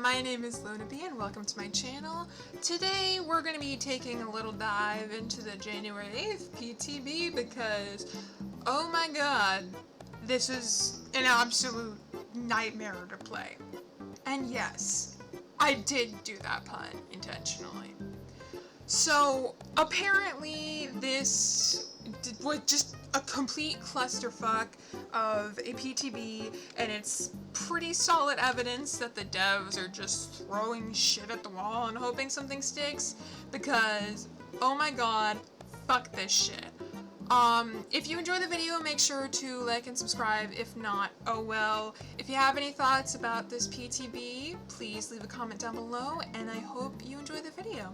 my name is Luna B and welcome to my channel. Today we're going to be taking a little dive into the January 8th PTB because, oh my god, this is an absolute nightmare to play. And yes, I did do that pun intentionally. So apparently this was just a complete clusterfuck of a PTB, and it's pretty solid evidence that the devs are just throwing shit at the wall and hoping something sticks, because oh my god, fuck this shit. If you enjoy the video, make sure to like and subscribe. If not, oh well. If you have any thoughts about this PTB, please leave a comment down below, and I hope you enjoy the video.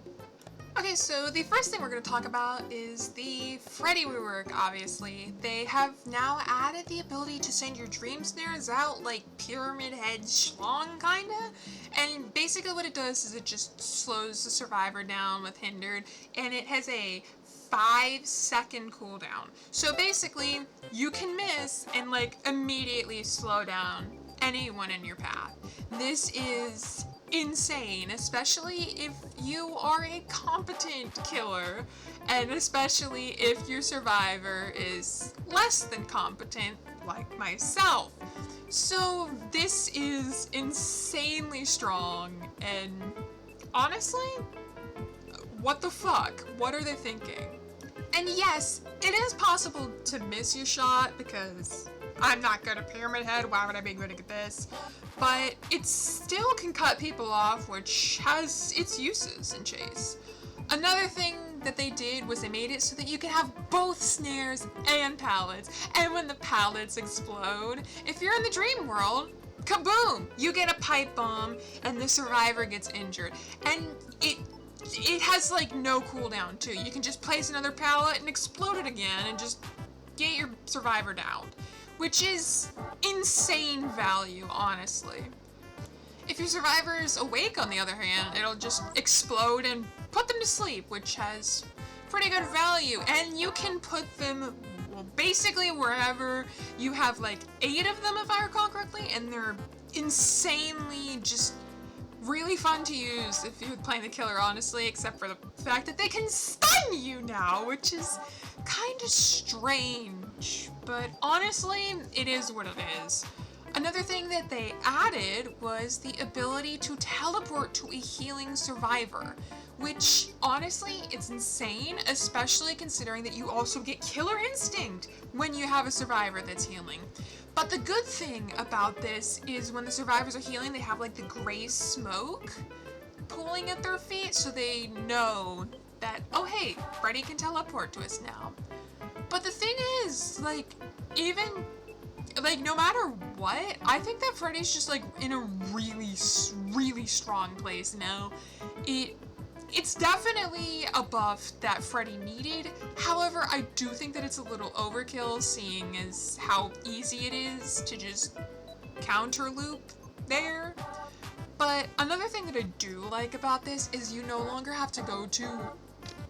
Okay, so the first thing we're going to talk about is the Freddy rework, obviously. They have now added the ability to send your dream snares out like Pyramid Head Schlong, kinda. And basically what it does is it just slows the survivor down with Hindered, and it has a 5-second cooldown. So basically, you can miss and like immediately slow down anyone in your path. This is insane, especially if you are a competent killer, and especially if your survivor is less than competent, like myself. So this is insanely strong, and honestly, what the fuck? What are they thinking? And yes, it is possible to miss your shot, because I'm not good at Pyramid Head, why would I be good at this? But it still can cut people off, which has its uses in Chase. Another thing that they did was they made it so that you can have both snares and pallets, and when the pallets explode, if you're in the dream world, kaboom! You get a pipe bomb and the survivor gets injured. And it has like no cooldown too. You can just place another pallet and explode it again and just get your survivor down, which is insane value, honestly. If your survivor is awake, on the other hand, it'll just explode and put them to sleep, which has pretty good value. And you can put them, well, basically wherever. You have like 8 of them, if I recall correctly, and they're insanely just really fun to use if you're playing the killer, honestly, except for the fact that they can stun you now, which is kind of strange, but honestly, it is what it is. Another thing that they added was the ability to teleport to a healing survivor, which honestly, it's insane, especially considering that you also get Killer Instinct when you have a survivor that's healing. But the good thing about this is when the survivors are healing, they have like the gray smoke pooling at their feet, so they know that, oh hey, Freddy can teleport to us now. But the thing is, like, even, like, no matter what, I think that Freddy's just like in a really, really strong place now. It's definitely a buff that Freddy needed. However, I do think that it's a little overkill, seeing as how easy it is to just counter loop there. But another thing that I do like about this is you no longer have to go to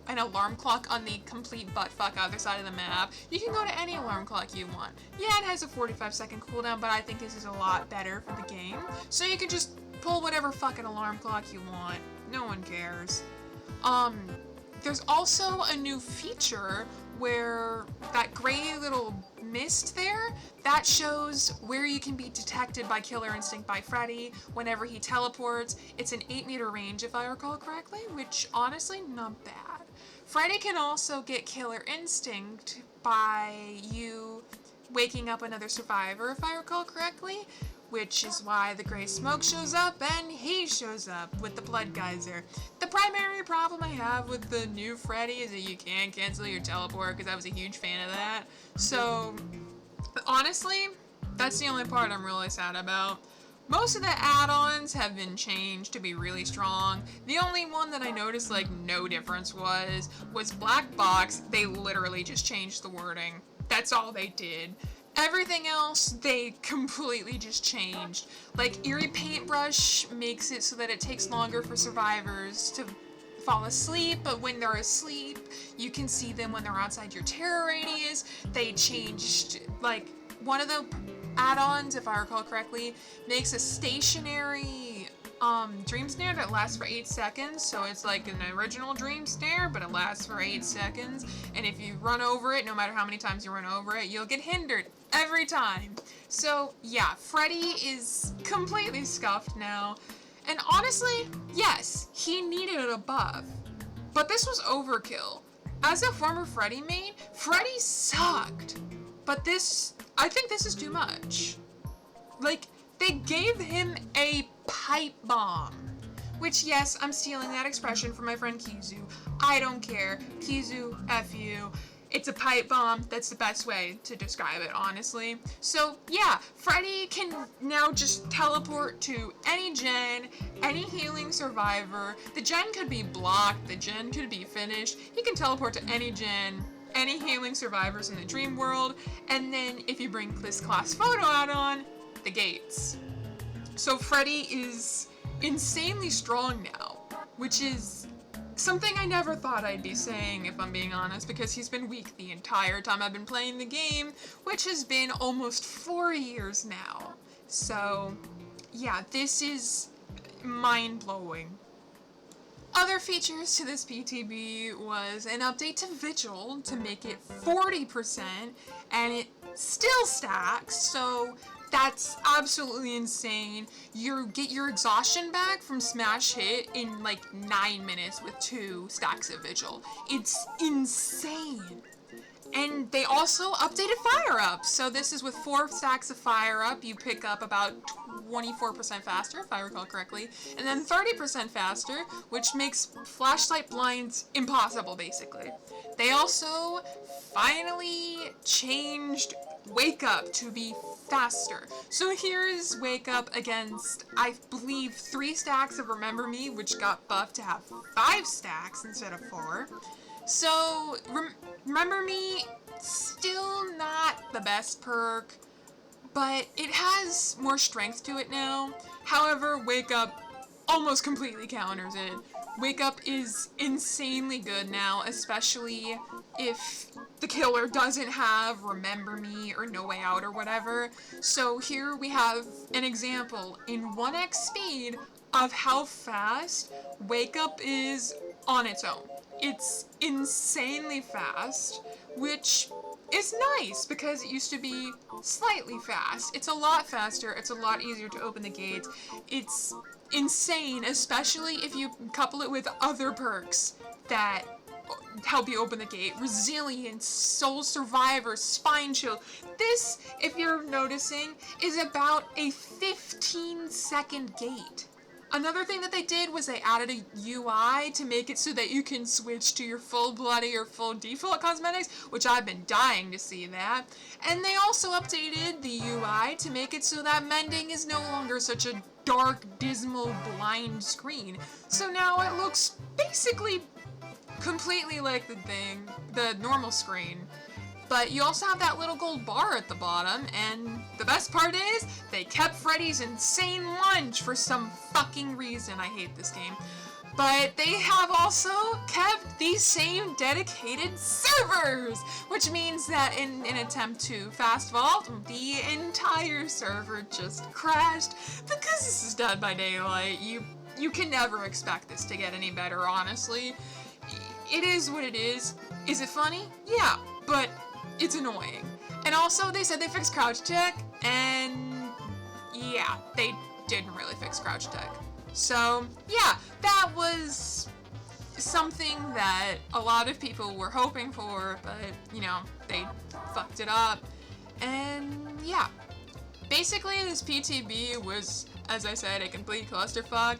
an alarm clock on the complete buttfuck other side of the map. You can go to any alarm clock you want. Yeah, it has a 45-second cooldown, but I think this is a lot better for the game. So you can just pull whatever fucking alarm clock you want. No one cares. There's also a new feature where that gray little mist there, that shows where you can be detected by Killer Instinct by Freddy whenever he teleports. It's an 8-meter range, if I recall correctly, which honestly, not bad. Freddy can also get Killer Instinct by you waking up another survivor, if I recall correctly, which is why the gray smoke shows up and he shows up with the blood geyser. The primary problem I have with the new Freddy is that you can't cancel your teleport, because I was a huge fan of that. So, honestly, that's the only part I'm really sad about. Most of the add-ons have been changed to be really strong. The only one that I noticed like no difference was Black Box. They literally just changed the wording. That's all they did. Everything else, they completely just changed. Like, Eerie Paintbrush makes it so that it takes longer for survivors to fall asleep, but when they're asleep, you can see them when they're outside your terror radius. They changed, like, one of the add-ons, if I recall correctly, makes a stationary dream snare that lasts for 8 seconds. So it's like an original dream snare, but it lasts for 8 seconds. And if you run over it, no matter how many times you run over it, you'll get hindered every time. So yeah, Freddy is completely scuffed now. And honestly, yes, he needed a buff. But this was overkill. As a former Freddy main, Freddy sucked. But this, I think this is too much. Like, they gave him a pipe bomb. Which, yes, I'm stealing that expression from my friend Kizu. I don't care. Kizu, F you. It's a pipe bomb. That's the best way to describe it, honestly. So, yeah, Freddy can now just teleport to any gen, any healing survivor. The gen could be blocked. The gen could be finished. He can teleport to any gen, any healing survivors in the dream world. And then, if you bring this class photo add-on, the gates. So, Freddy is insanely strong now, which is something I never thought I'd be saying, if I'm being honest, because he's been weak the entire time I've been playing the game, which has been almost 4 years now. So, yeah, this is mind-blowing. Other features to this PTB was an update to Vigil to make it 40%, and it still stacks, so that's absolutely insane. You get your exhaustion back from smash hit in like 9 minutes with 2 stacks of Vigil. It's insane. And they also updated Fire Up. So this is with 4 stacks of Fire Up, you pick up about 24% faster, if I recall correctly, and then 30% faster, which makes flashlight blinds impossible, basically. They also finally changed Wake Up to be faster. So here's Wake Up against, I believe, 3 stacks of Remember Me, which got buffed to have 5 stacks instead of 4. So, Remember Me, still not the best perk, but it has more strength to it now. However, Wake Up almost completely counters it. Wake Up is insanely good now, especially if the killer doesn't have Remember Me or No Way Out or whatever. So here we have an example in 1x speed of how fast Wake Up is on its own. It's insanely fast, which is nice because it used to be slightly fast. It's a lot faster, it's a lot easier to open the gates. It's insane, especially if you couple it with other perks that help you open the gate. Resilience, Soul Survivor, Spine Chill. This, if you're noticing, is about a 15-second gate. Another thing that they did was they added a UI to make it so that you can switch to your full bloody or full default cosmetics, which I've been dying to see that. And they also updated the UI to make it so that mending is no longer such a dark, dismal, blind screen. So now it looks basically completely like the normal screen. But you also have that little gold bar at the bottom, and the best part is, they kept Freddy's insane lunge for some fucking reason. I hate this game. But they have also kept these same dedicated servers, which means that in an attempt to fast vault, the entire server just crashed. Because this is Dead by Daylight, you can never expect this to get any better, honestly. It is what it is. Is it funny? Yeah, but it's annoying. And also, they said they fixed crouch tech, and yeah, they didn't really fix crouch tech. So, yeah, that was something that a lot of people were hoping for, but, you know, they fucked it up. And, yeah. Basically, this PTB was, as I said, a complete clusterfuck,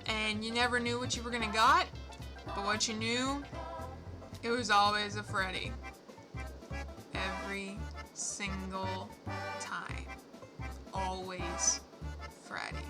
and you never knew what you were gonna got, but what you knew, it was always a Freddy. Every single time. Always Freddy.